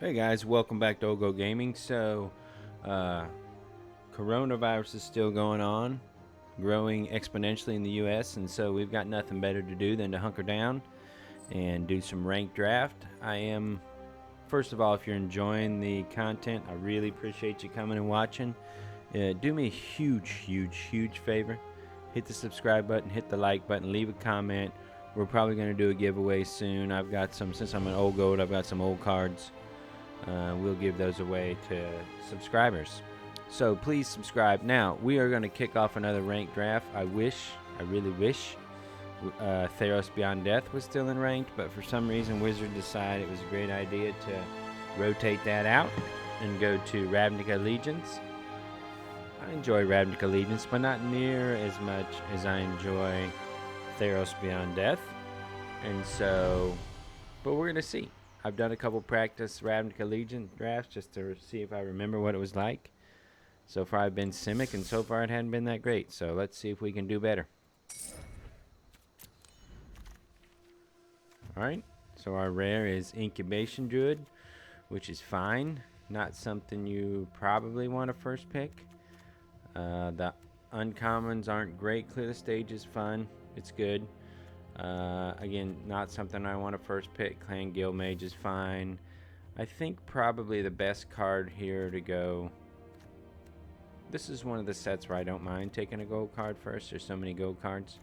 Hey guys, welcome back to Ogo Gaming. Coronavirus is still going on, growing exponentially in the US, and so we've got nothing better to do than to hunker down and do some ranked draft. First of all, if you're enjoying the content, I really appreciate you coming and watching. Do me a huge favor. Hit the subscribe button, hit the like button, leave a comment. We're probably going to do a giveaway soon. Since I'm an old goat, I've got some old cards. We'll give those away to subscribers. So please subscribe. Now, we are going to kick off another ranked draft. I really wish, Theros Beyond Death was still in ranked, but for some reason Wizard decided it was a great idea to rotate that out and go to Ravnica Allegiance. I enjoy Ravnica Allegiance, but not near as much as I enjoy Theros Beyond Death. But we're going to see. I've done a couple practice Ravnica Allegiance drafts just to see if I remember what it was like. So far I've been Simic, and so far it hadn't been that great. So let's see if we can do better. Alright, so our rare is Incubation Druid, which is fine. Not something you probably want to first pick. The uncommons aren't great. Clear the stage is fun. It's good. Again, not something I want to first pick. Clan Guild Mage is fine. I think probably the best card here to go. This is one of the sets where I don't mind taking a gold card first. There's so many gold cards.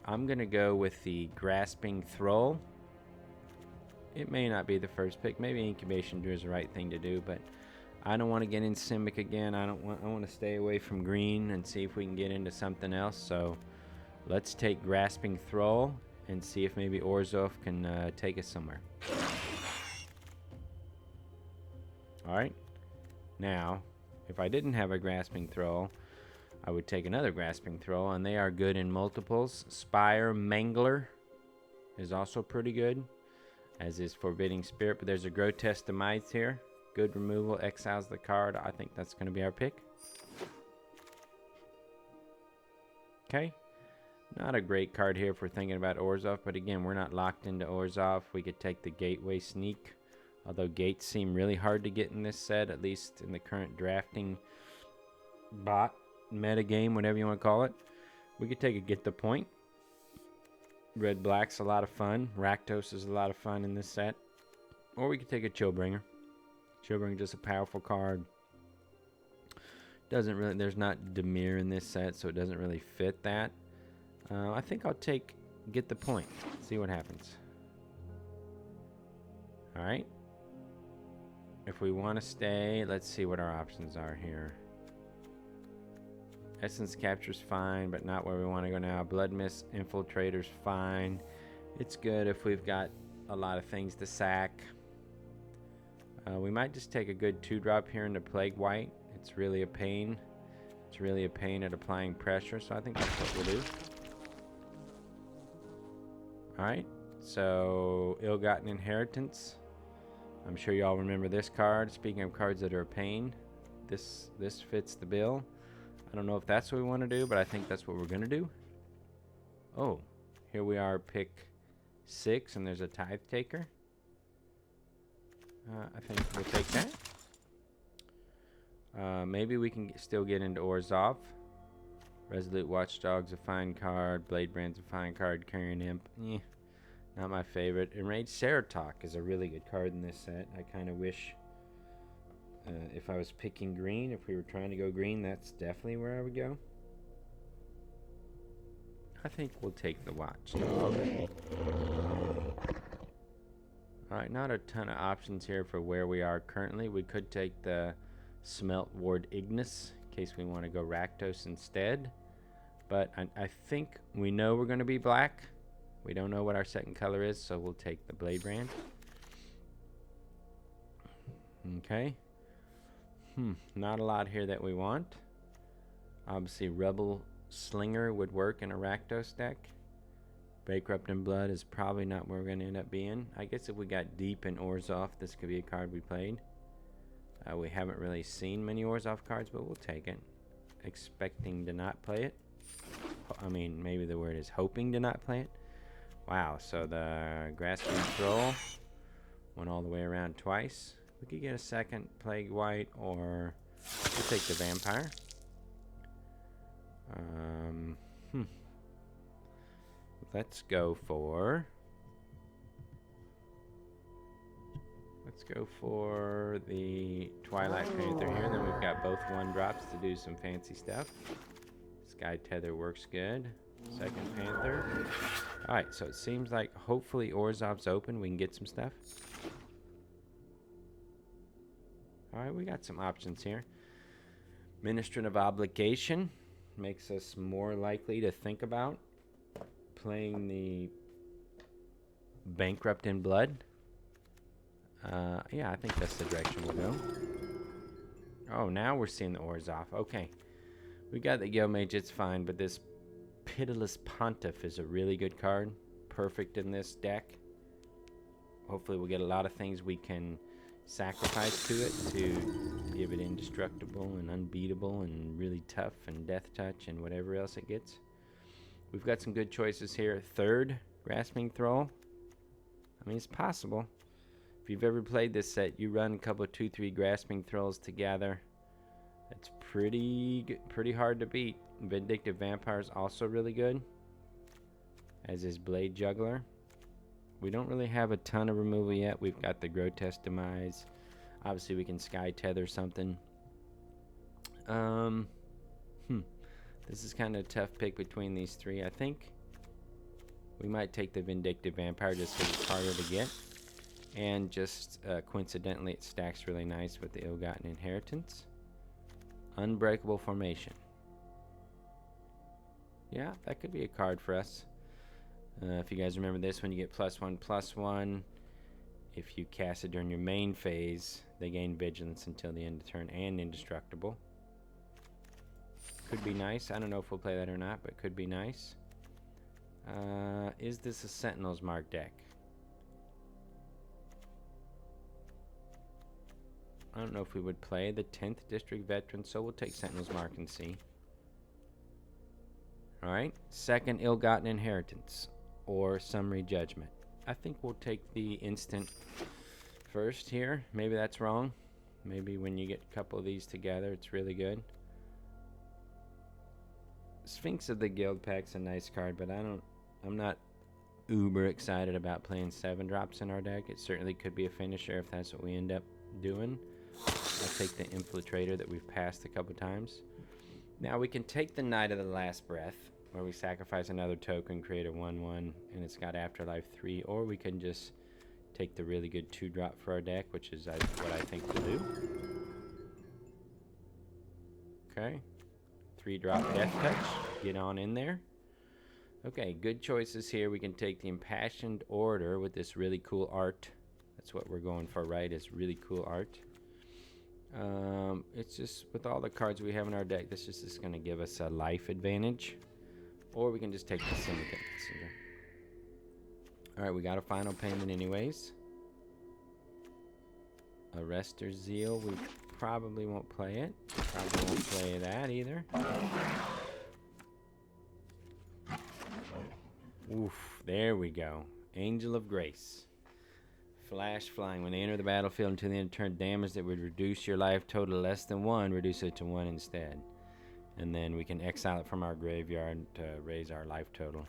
I'm going to go with the Grasping Thrall. It may not be the first pick. Maybe Incubation Druid is the right thing to do, but I don't want to get in Simic again. I want to stay away from green and see if we can get into something else. So let's take Grasping Thrall and see if maybe Orzhov can take us somewhere. Alright. Now, if I didn't have a Grasping Thrall, I would take another Grasping Thrall, and they are good in multiples. Spire Mangler is also pretty good, as is Forbidding Spirit, but there's a Grotesque Demise here. Good removal, exiles the card. I think that's going to be our pick. Okay. Not a great card here if we're thinking about Orzhov, but again, we're not locked into Orzhov. We could take the Gateway Sneak, although gates seem really hard to get in this set, at least in the current drafting bot meta game, whatever you want to call it. We could take a Get the Point. Red Black's a lot of fun. Rakdos is a lot of fun in this set. Or we could take a Chillbringer. Chillbringer is just a powerful card. There's not Dimir in this set, so it doesn't really fit that. I think I'll take Get the Point. See what happens. Alright. If we want to stay, let's see what our options are here. Essence Capture's fine, but not where we want to go now. Blood Mist Infiltrator's fine. It's good if we've got a lot of things to sack. We might just take a good 2-drop here into Plague White. It's really a pain. It's really a pain at applying pressure, so I think that's what we'll do. Alright, so Ill-Gotten Inheritance. I'm sure y'all remember this card. Speaking of cards that are a pain, this fits the bill. I don't know if that's what we want to do, but I think that's what we're going to do. Oh, here we are, pick 6, and there's a Tithe Taker. I think we'll take that. Maybe we can still get into Orzhov. Resolute Watchdog's a fine card. Bladebrand's a fine card. Carrion Imp, not my favorite. Enraged Ceratok is a really good card in this set. I kind of wish, if I was picking green, if we were trying to go green, that's definitely where I would go. I think we'll take the Watchdog. Alright, not a ton of options here for where we are currently. We could take the Smelt Ward Ignis in case we want to go Rakdos instead. But I think we know we're going to be black. We don't know what our second color is, so we'll take the Bladebrand. Okay. Not a lot here that we want. Obviously, Rebel Slinger would work in a Rakdos deck. Bankrupt in Blood is probably not where we're going to end up being. I guess if we got deep in Orzhov, this could be a card we played. We haven't really seen many Orzhov cards, but we'll take it. Expecting to not play it. I mean, maybe the word is hoping to not play it. Wow, so the Grasping Thrall Went all the way around twice. We could get a second Plague White, or we'll take the Vampire. Let's go for the Twilight Panther here. Then we've got both 1-drops to do some fancy stuff. Sky Tether works good. Second Panther. Alright, so it seems like hopefully Orzhov's open. We can get some stuff. Alright, we got some options here. Ministrant of Obligation makes us more likely to think about playing the Bankrupt in Blood. Yeah, I think that's the direction we'll go. Oh, now we're seeing the Orzhov. Okay. We got the Guildmage, it's fine, but this Pitiless Pontiff is a really good card. Perfect in this deck. Hopefully we'll get a lot of things we can sacrifice to it to give it indestructible and unbeatable and really tough and death touch and whatever else it gets. We've got some good choices here. Third, Grasping Thrall. I mean, it's possible. If you've ever played this set, you run a couple of 2-3 Grasping Thralls together. It's pretty hard to beat. Vindictive Vampire is also really good, as is Blade Juggler. We don't really have a ton of removal yet. We've got the Grotesque Demise. Obviously, we can Sky Tether something. This is kind of a tough pick between these three. I think we might take the Vindictive Vampire just because it's harder to get. And just coincidentally, it stacks really nice with the Ill-Gotten Inheritance. Unbreakable Formation. Yeah, that could be a card for us. If you guys remember this one, you get +1/+1. If you cast it during your main phase, they gain Vigilance until the end of turn and indestructible. Could be nice. I don't know if we'll play that or not, but could be nice. Is this a Sentinel's Mark deck? I don't know if we would play the 10th District Veteran, so we'll take Sentinel's Mark and see. Alright, second Ill-Gotten Inheritance, or Summary Judgment. I think we'll take the instant first here. Maybe that's wrong. Maybe when you get a couple of these together, it's really good. Sphinx of the Guild Pack's a nice card, but I'm not uber excited about playing 7-drops in our deck. It certainly could be a finisher if that's what we end up doing. I'll take the Infiltrator that we've passed a couple times. Now we can take the Knight of the Last Breath, where we sacrifice another token, create a 1/1, and it's got Afterlife 3, or we can just take the really good 2-drop for our deck, which is what I think we'll do. Okay. 3-drop Death Touch. Get on in there. Okay, good choices here. We can take the Impassioned Order with this really cool art. That's what we're going for, right? Is really cool art. It's just with all the cards we have in our deck, this is just going to give us a life advantage. Or we can just take the Syndicate. Alright, we got a final payment anyways. Arrestor Zeal. We probably won't play it. Probably won't play that either. Oof, there we go. Angel of Grace. Flash Flying. When they enter the battlefield until the end of turn, damage that would reduce your life total to less than 1, reduce it to 1 instead. And then we can exile it from our graveyard to raise our life total.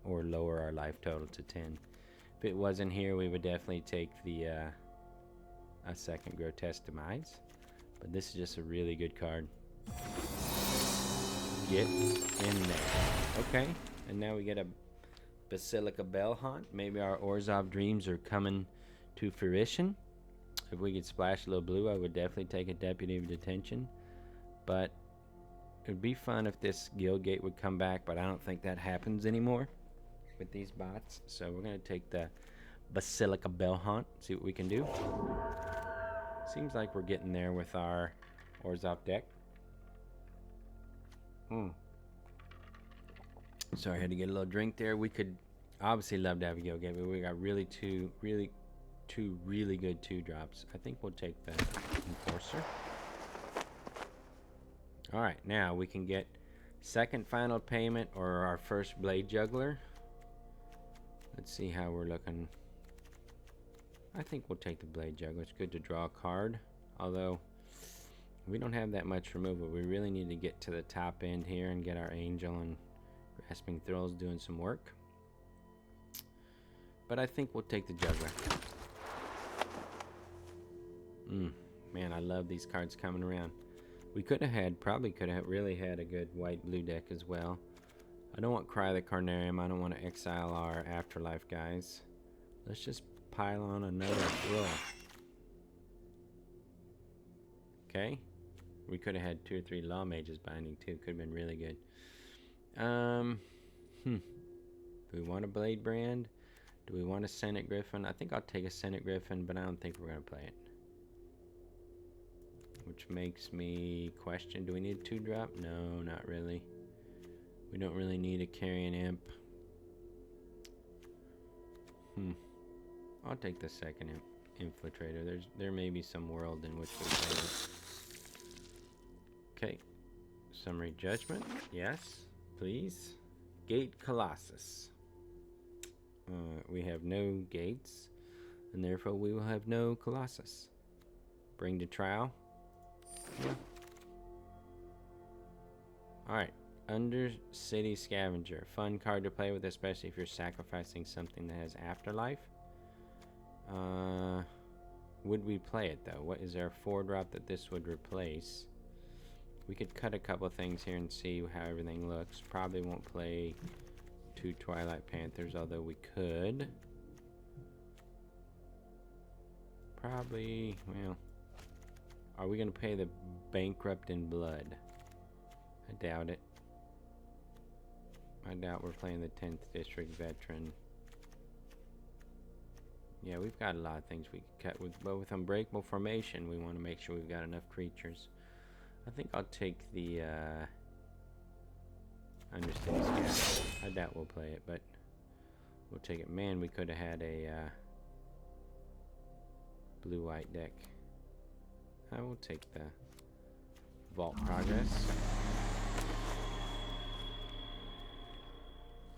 Or lower our life total to 10. If it wasn't here, we would definitely take the a second Grotesque Demise. But this is just a really good card. Get in there. Okay. And now we get a Basilica Bell Haunt. Maybe our Orzhov dreams are coming to fruition. If we could splash a little blue, I would definitely take a Deputy of Detention. But it would be fun if this Guildgate would come back, but I don't think that happens anymore with these bots. So we're going to take the Basilica Bell Haunt, see what we can do. Seems like we're getting there with our Orzhov deck. Sorry, I had to get a little drink there. We could obviously love to have a Guildgate, but we got two really good 2-drops. I think we'll take the Enforcer. Alright, now we can get second final payment or our first Blade Juggler. Let's see how we're looking. I think we'll take the Blade Juggler. It's good to draw a card. Although, we don't have that much removal. We really need to get to the top end here and get our Angel and Grasping Thrills doing some work. But I think we'll take the Juggler. Man, I love these cards coming around. We could have had, probably could have really had a good white-blue deck as well. I don't want Cry the Carnarium. I don't want to exile our Afterlife guys. Let's just pile on another roll. Okay. We could have had 2 or 3 Law Mages binding too. Could have been really good. Do we want a Blade Brand? Do we want a Senate Griffin? I think I'll take a Senate Griffin, but I don't think we're going to play it. Which makes me question, do we need a 2-drop? No, not really. We don't really need a Carrion Imp. I'll take the second Infiltrator. There may be some world in which we play it. Okay. Summary Judgment. Yes, please. Gate Colossus. We have no gates, and therefore we will have no Colossus. Bring to Trial. Yeah. Alright. Undercity Scavenger. Fun card to play with, especially if you're sacrificing something that has Afterlife. Would we play it though? What is there a 4-drop that this would replace? We could cut a couple things here and see how everything looks. Probably won't play 2 Twilight Panthers, although we could. Probably, well, are we going to pay the Bankrupt in Blood? I doubt it. I doubt we're playing the 10th District Veteran. Yeah, we've got a lot of things we could cut with, but with Unbreakable Formation, we want to make sure we've got enough creatures. I think I'll take the Undercity Scavenger. I doubt we'll play it, but we'll take it. Man, we could have had a blue-white deck. I will take the Vault Progress.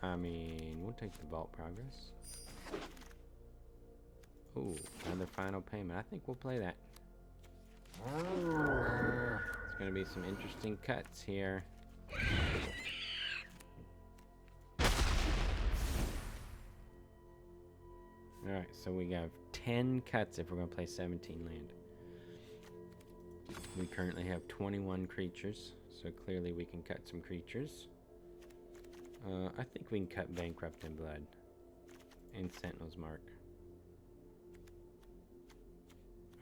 I mean, we'll take the Vault Progress. Ooh, another final payment. I think we'll play that. It's going to be some interesting cuts here. Alright, so we have 10 cuts if we're going to play 17 land. We currently have 21 creatures, so clearly we can cut some creatures. I think we can cut Bankrupt in Blood and Sentinel's Mark.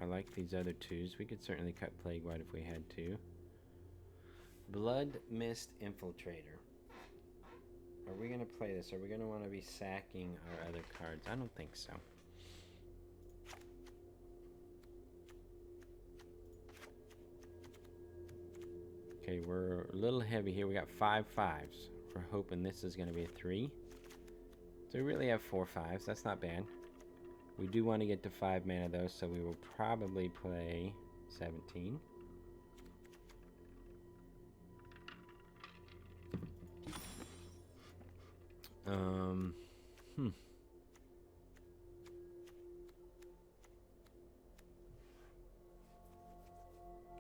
I like these other 2s. We could certainly cut Plague White if we had to. Blood Mist Infiltrator. Are we going to play this? Are we going to want to be sacking our other cards? I don't think so. Okay, we're a little heavy here. We got 5 5s. We're hoping this is going to be a 3. So we really have 4 5s. That's not bad. We do want to get to 5 mana though, so we will probably play 17.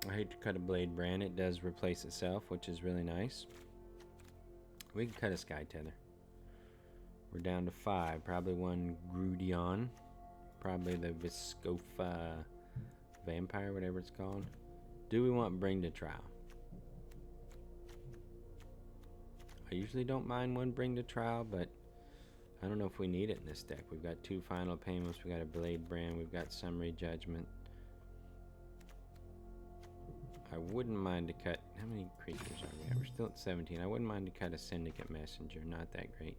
I hate to cut a Blade Brand. It does replace itself, which is really nice. We can cut a Sky Tether. We're down to 5. Probably one Grudion. Probably the Viscofa Vampire, whatever it's called. Do we want Bring to Trial? I usually don't mind one Bring to Trial, but I don't know if we need it in this deck. We've got 2 final payments. We've got a Blade Brand. We've got Summary Judgment. I wouldn't mind to cut... How many creatures are we at? We're still at 17. I wouldn't mind to cut a Syndicate Messenger. Not that great.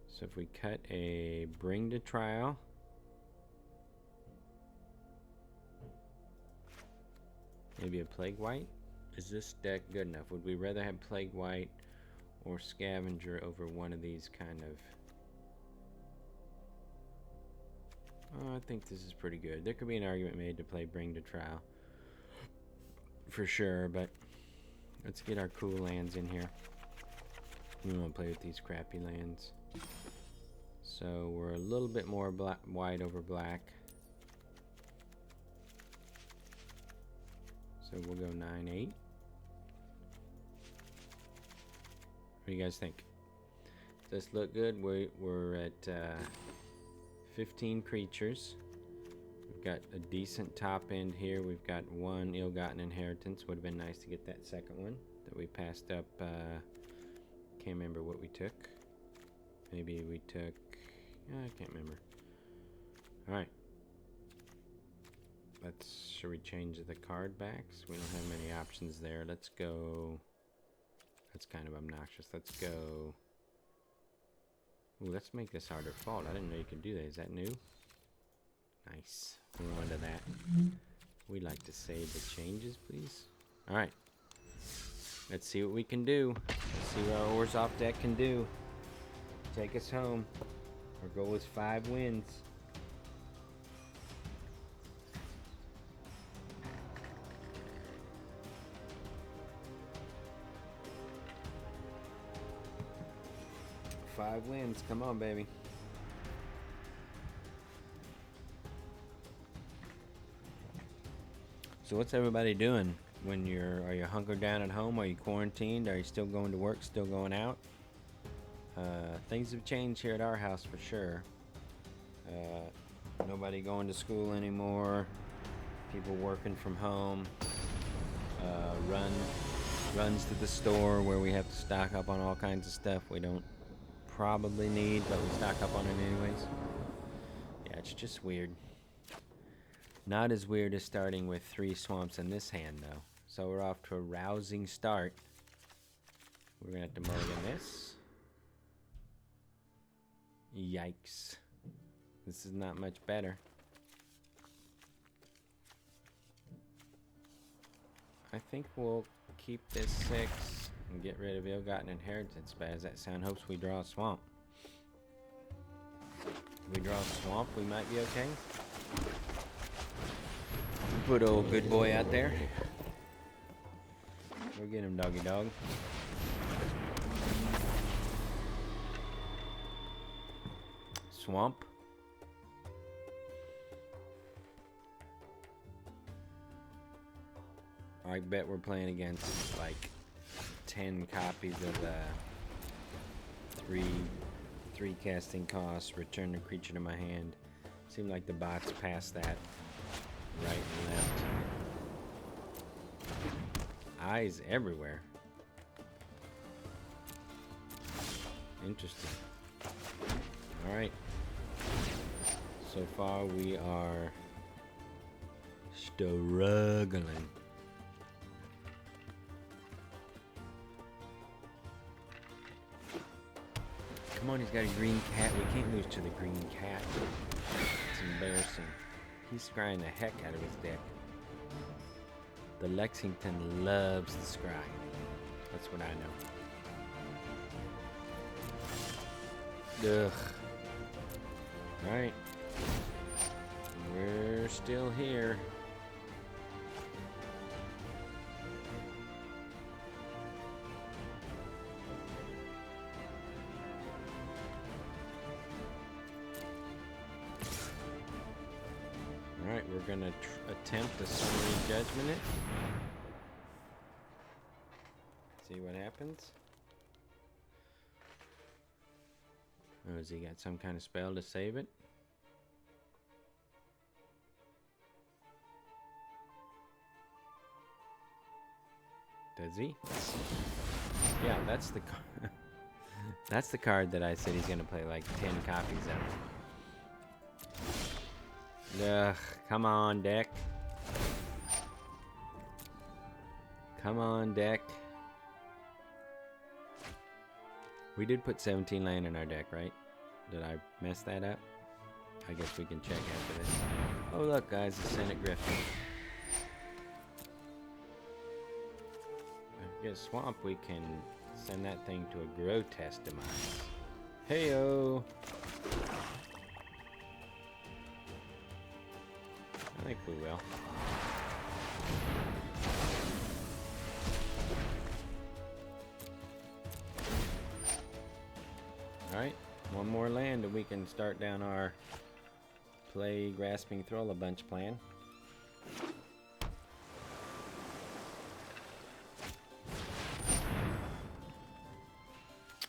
So if we cut a Bring to Trial... Maybe a Plague White? Is this deck good enough? Would we rather have Plague White or Scavenger over one of these kind of... Oh, I think this is pretty good. There could be an argument made to play Bring to Trial. For sure, but let's get our cool lands in here. We don't want to play with these crappy lands. So we're a little bit more white over black. So we'll go 9-8. What do you guys think? Does this look good? We're at 15 creatures. We've got a decent top end here. We've got one ill-gotten inheritance. Would have been nice to get that second one that we passed up. Can't remember what we took. Maybe we took... I can't remember. Alright. Should we change the card backs? We don't have many options there. Let's go... That's kind of obnoxious. Let's go... Ooh, let's make this harder fault. I didn't know you could do that. Is that new? Nice. We're on to that. We like to save the changes, please. Alright. Let's see what we can do. Let's see what our Orzhov deck can do. Take us home. Our goal is 5 wins. Five wins. Come on, baby. So what's everybody doing when are you hunkered down at home? Are you quarantined? Are you still going to work? Still going out? Things have changed here at our house for sure. Nobody going to school anymore. People working from home. Runs to the store where we have to stock up on all kinds of stuff we don't probably need, but we stock up on it anyways. Yeah, it's just weird. Not as weird as starting with 3 swamps in this hand, though. So we're off to a rousing start. We're gonna have to mulligan this. Yikes. This is not much better. I think we'll keep this 6 and get rid of ill-gotten inheritance. Bad as that sound, hopes we draw a swamp. If we draw a swamp, we might be okay. Put old good boy out there. Go get him, doggy dog. Swamp. I bet we're playing against like 10 copies of three casting costs, return a creature to my hand. Seemed like the bots passed that right and left. Eyes everywhere. Interesting. Alright. So far we are struggling. Come on, he's got a green cat. We can't lose to the green cat. It's embarrassing. He's scrying the heck out of his deck. The Lexington loves the scry. That's what I know. Ugh. Alright. We're still here. Alright, we're gonna attempt to summary judgment it. See what happens. Oh, has he got some kind of spell to save it? Does he? Yeah, that's the that's the card that I said he's gonna play like 10 copies of. Ugh, come on, deck. Come on, deck. We did put 17 land in our deck, right? Did I mess that up? I guess we can check after this. Oh, look, guys, the Senate Griffin. If we get a swamp, we can send that thing to a grotesque demise. Heyo! I think we will. Alright, one more land and we can start down our play Grasping Thrall a bunch plan.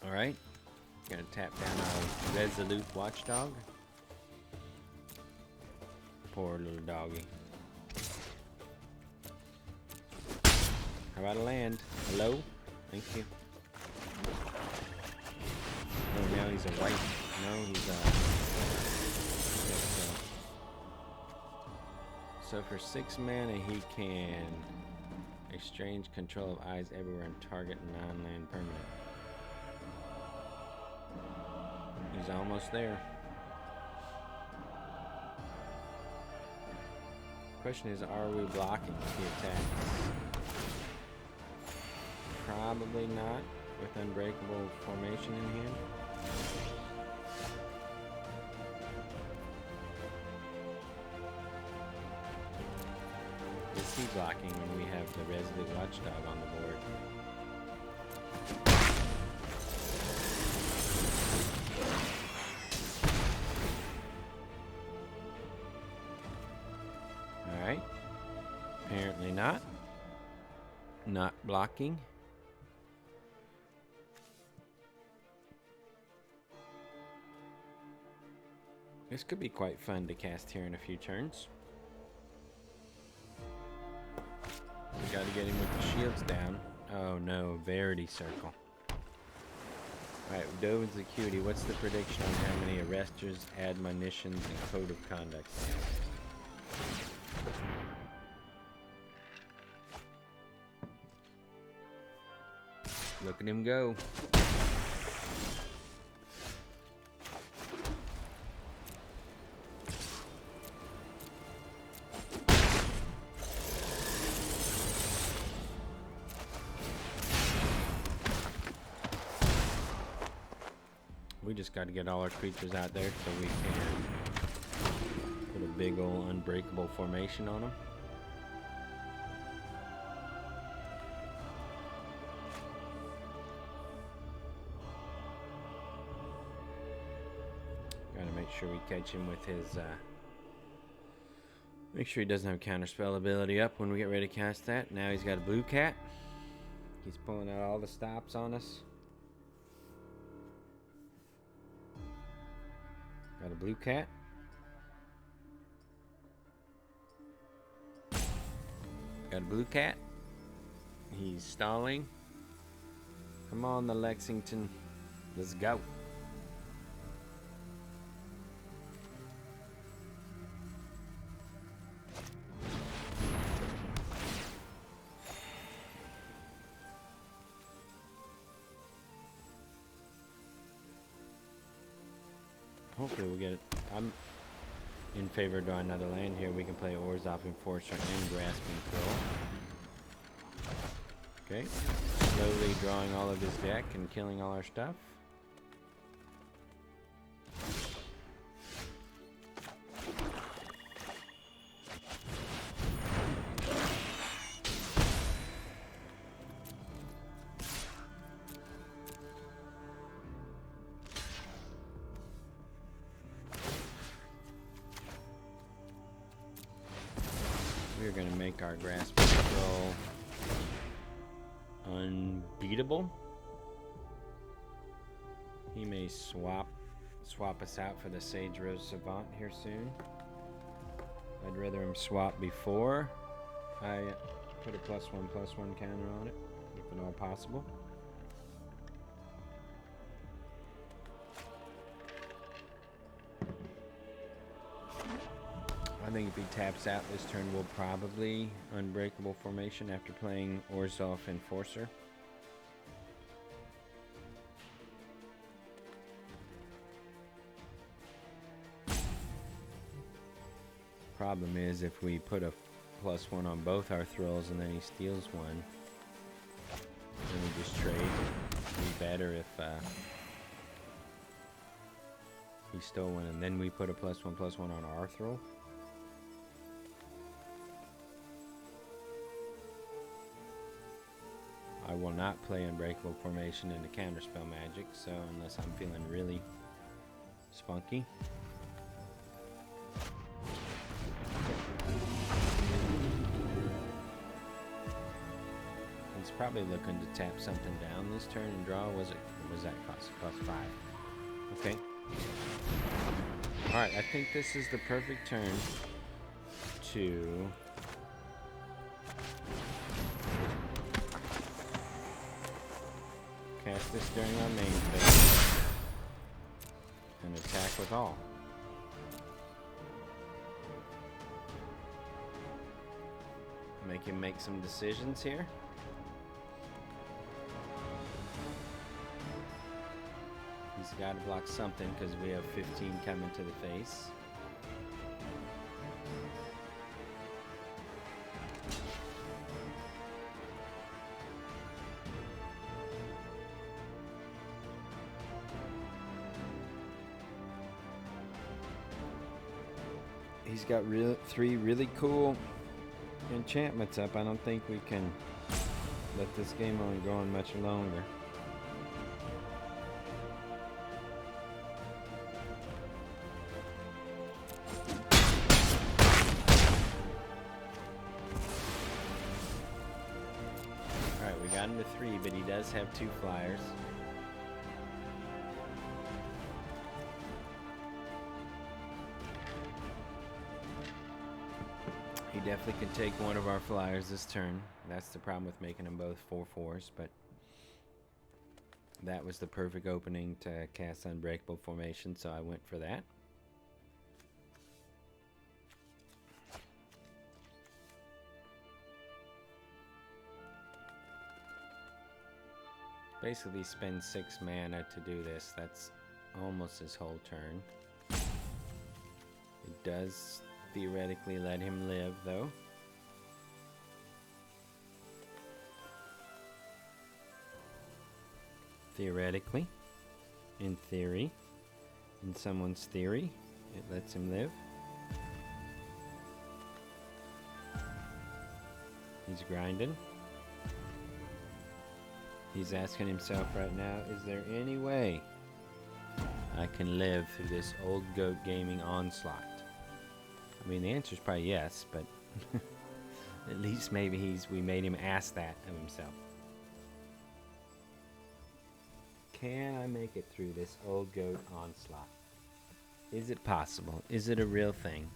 Alright, gonna tap down our Resolute Watchdog. Poor little doggy. How about a land? Hello? Thank you. Oh, now he's a white. No, he's so for 6 mana he can exchange control of eyes everywhere and target non-land permanent. He's almost there. Question is, are we blocking if he attacks? Probably not, with Unbreakable Formation in hand. Is he blocking when we have the Resolute Watchdog on the board? Alright. Apparently not. Not blocking. This could be quite fun to cast here in a few turns. We gotta get him with the shields down. Oh no, Verity Circle. Alright, Dovin's the cutie. What's the prediction on how many arresters, admonitions, and code of conduct? Look at him go. We just got to get all our creatures out there so we can put a big old Unbreakable Formation on them. Gotta make sure we catch him with his make sure he doesn't have counterspell ability up when we get ready to cast that. Now he's got a blue cat. He's pulling out all the stops on us. Got a blue cat. Got a blue cat. He's stalling. Come on, the Lexington. Let's go. Hopefully we'll get it. I'm in favor of drawing another land here. We can play Orzhov, Enforcer, and Grasping Thrall. Okay. Slowly drawing all of his deck and killing all our stuff. We're going to make our Grasping Thrall unbeatable. He may swap us out for the Sage Rose Savant here soon. I'd rather him swap before I put a +1/+1 counter on it, if at all possible. I think if he taps out this turn, we'll probably Unbreakable Formation after playing Orzhov Enforcer. Problem is, if we put a +1 on both our Thralls and then he steals one, then we just trade. It'd be better if he stole one and then we put a +1/+1 on our Thrall. I will not play Unbreakable Formation into Counterspell Magic, so unless I'm feeling really Spunky. He's probably looking to tap something down this turn and draw. Was that cost? Cost 5. Okay. Alright, I think this is the perfect turn to cast this during our main phase and attack with all. Make him make some decisions here. He's got to block something because we have 15 coming to the face. He's got 3 really cool enchantments up. I don't think we can let this game on go on much longer. Alright, we got him to 3, but he does have 2 flyers. He definitely can take one of our flyers this turn. That's the problem with making them both 4/4s, but that was the perfect opening to cast Unbreakable Formation, so I went for that. Basically spend 6 mana to do this. That's almost his whole turn. It does theoretically let him live, though. Theoretically. In theory. In someone's theory, it lets him live. He's grinding. He's asking himself right now, is there any way I can live through this old goat gaming onslaught? I mean, the answer is probably yes, but at least maybe we made him ask that of himself. Can I make it through this old goat onslaught? Is it possible? Is it a real thing?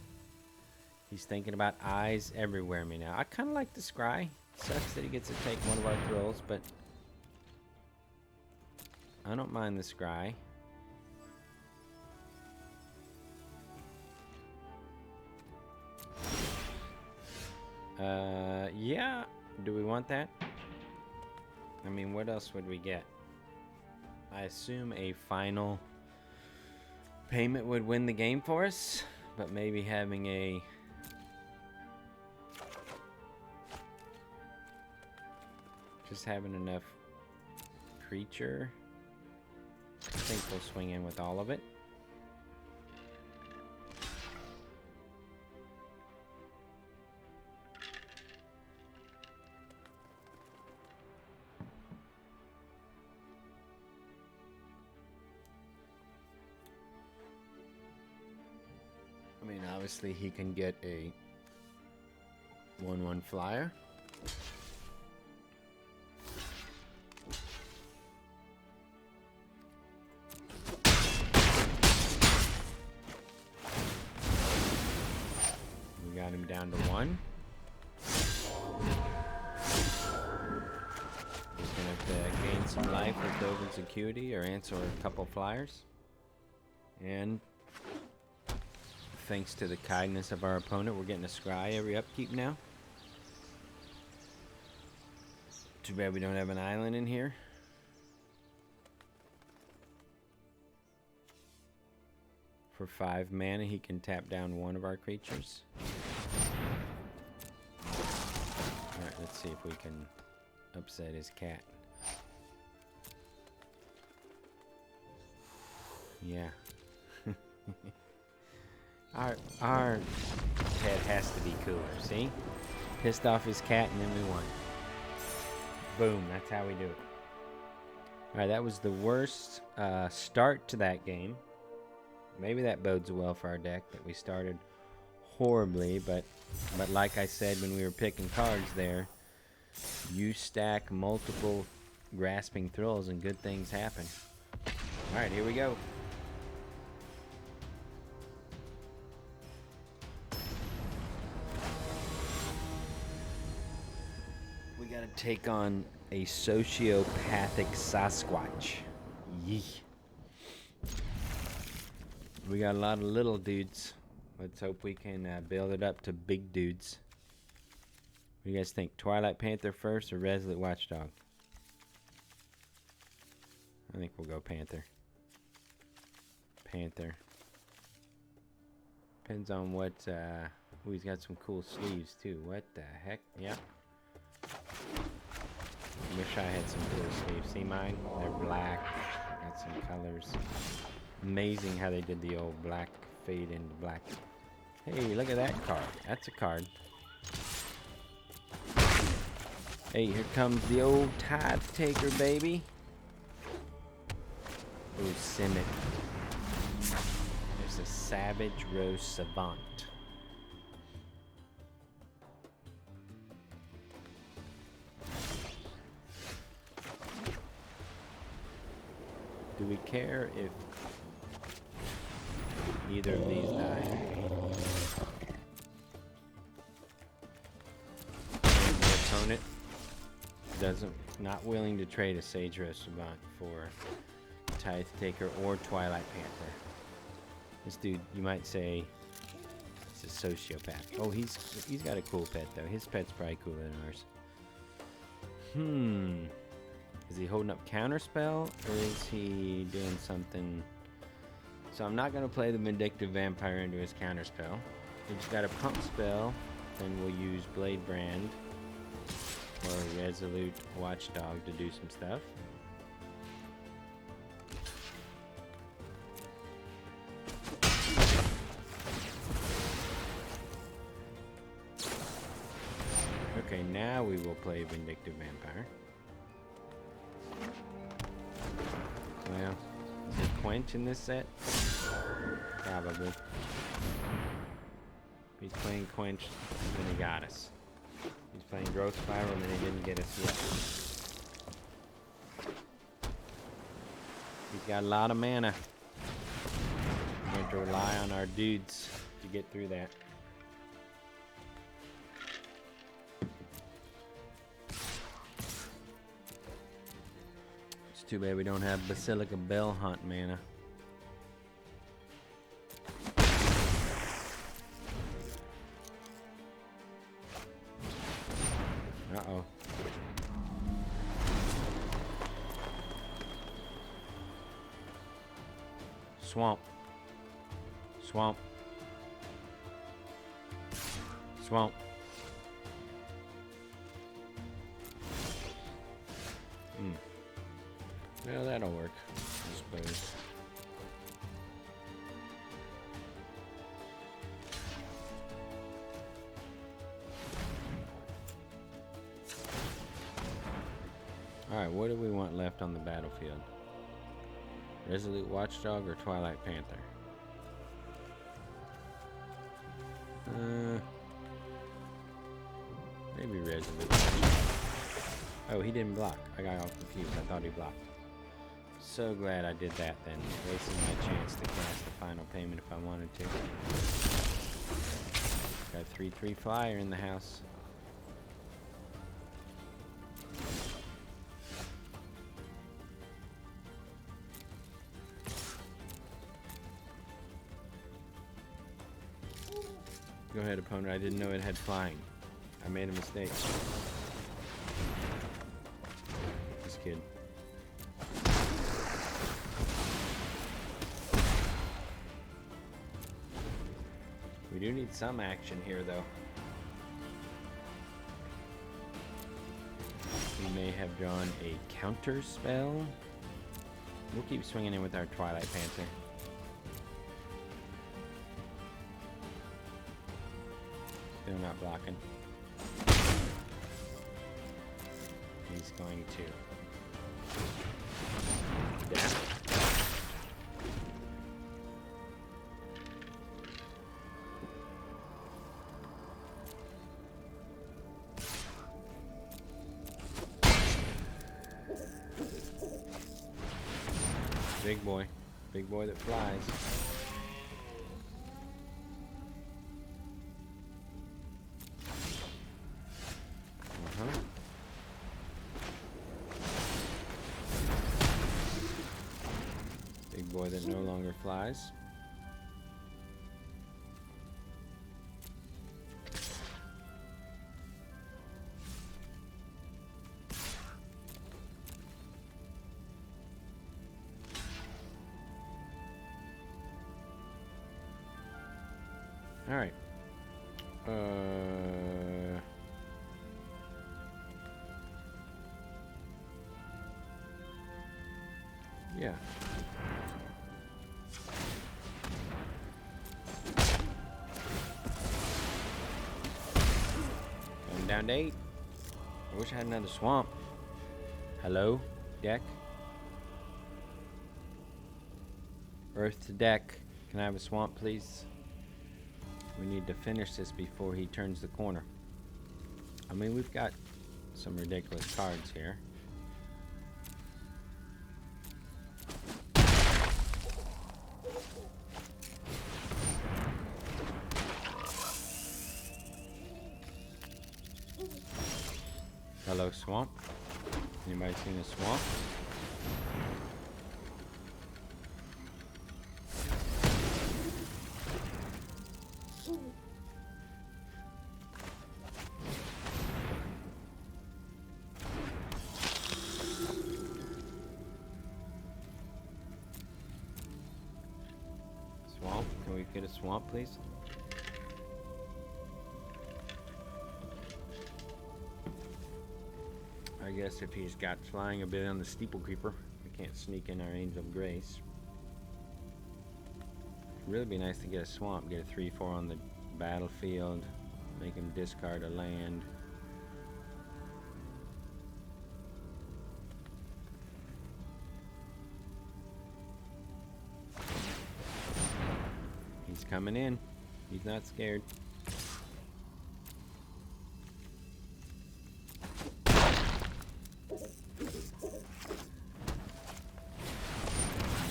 He's thinking about eyes everywhere me now. I kind of like the scry. Sucks that he gets to take one of our thrills, but I don't mind the scry. Yeah. Do we want that? I mean, what else would we get? I assume a final payment would win the game for us, but maybe having a just having enough creature. I think we'll swing in with all of it. I mean, obviously he can get a 1/1 flyer. We got him down to 1. He's gonna have to gain some life with Dovin's Acuity or answer a couple flyers. And thanks to the kindness of our opponent, we're getting a scry every upkeep now. Too bad we don't have an island in here. For 5 mana, he can tap down one of our creatures. Alright, let's see if we can upset his cat. Yeah. Our head has to be cooler, see? Pissed off his cat and then we won. Boom, that's how we do it. Alright, that was the worst start to that game. maybe that bodes well for our deck that we started horribly, but like I said when we were picking cards there, you stack multiple Grasping Thrills and good things happen. Alright, here we go. We gotta take on a sociopathic Sasquatch. Yee. We got a lot of little dudes. Let's hope we can build it up to big dudes. What do you guys think? Twilight Panther first or Resolute Watchdog? I think we'll go Panther. Panther. Depends on what, ooh, he's got some cool sleeves too. What the heck? Yeah. Wish I had some cool sleeves. See mine? They're black. Got some colors. Amazing how they did the old black fade into black. Hey, look at that card. That's a card. Hey, here comes the old Tithe Taker, baby. Oh, Simic. There's a Savage Rose Savant. Do we care if either of these die? The opponent not willing to trade a Sage Rose Savant for Tithe Taker or Twilight Panther. This dude, you might say, is a sociopath. Oh, he's got a cool pet though. His pet's probably cooler than ours. Is he holding up Counterspell, or is he doing something? So I'm not going to play the Vindictive Vampire into his Counterspell. He's got a Pump Spell, then we'll use Blade Brand or Resolute Watchdog to do some stuff. Okay, now we will play Vindictive Vampire. Well, is there Quench in this set? Probably. If he's playing Quench, then he got us. He's playing Growth Spiral, and then he didn't get us yet. He's got a lot of mana. We're going to rely on our dudes to get through that. Too bad we don't have Basilica Bell Hunt mana. Uh-oh. Swamp. Swamp. Swamp. Well, that'll work, I suppose. Alright, what do we want left on the battlefield? Resolute Watchdog or Twilight Panther? Maybe Resolute Watchdog. Oh, he didn't block. I got all confused. I thought he blocked. So glad I did that then. Wasting my chance to cast the final payment if I wanted to. Got a 3/3 flyer in the house. Go ahead, opponent. I didn't know it had flying. I made a mistake. Just kidding. We do need some action here, though. We may have drawn a counter spell. We'll keep swinging in with our Twilight Panther. Still not blocking. He's going to. Yeah. big boy. Big boy that flies. Big boy that no longer flies. All right. Yeah. Going down to 8. I wish I had another swamp. Hello, deck. Earth to deck. Can I have a swamp, please? We need to finish this before he turns the corner. I mean, we've got some ridiculous cards here. Hello, swamp. Anybody seen a swamp? Swamp? Can we get a swamp, please? I guess if he's got flying ability on the Steeple Creeper, we can't sneak in our Angel of Grace. It'd really be nice to get a swamp, get a 3/4 on the battlefield, make him discard a land. He's coming in. He's not scared.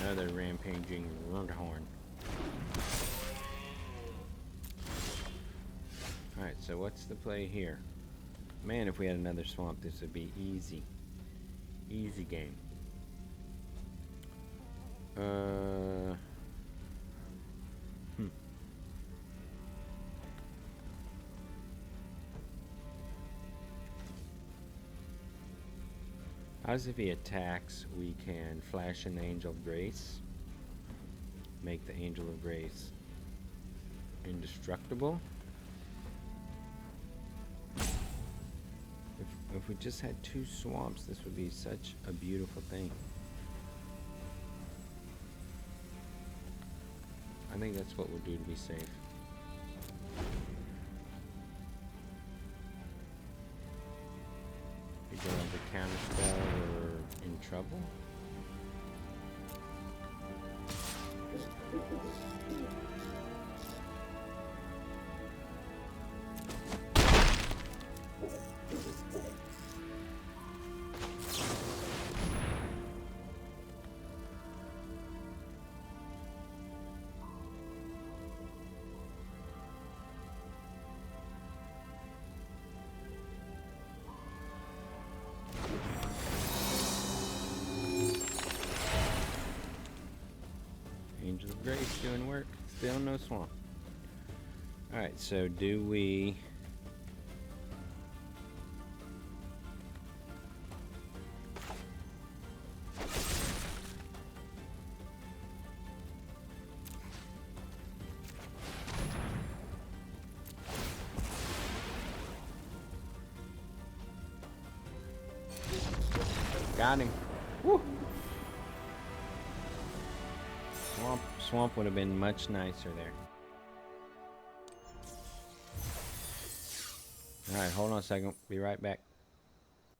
Another rampaging Runthorn. Alright, so what's the play here? Man, if we had another swamp, this would be easy. Easy game. As if he attacks, we can flash an Angel of Grace. Make the Angel of Grace indestructible. If we just had 2 swamps, this would be such a beautiful thing. I think that's what we'll do to be safe. If we go into counterspell, we're in trouble. Angel of Grace doing work. Still no swamp. Alright, so do we... Got him. Woo! Swamp would have been much nicer there. Alright, hold on a second. Be right back.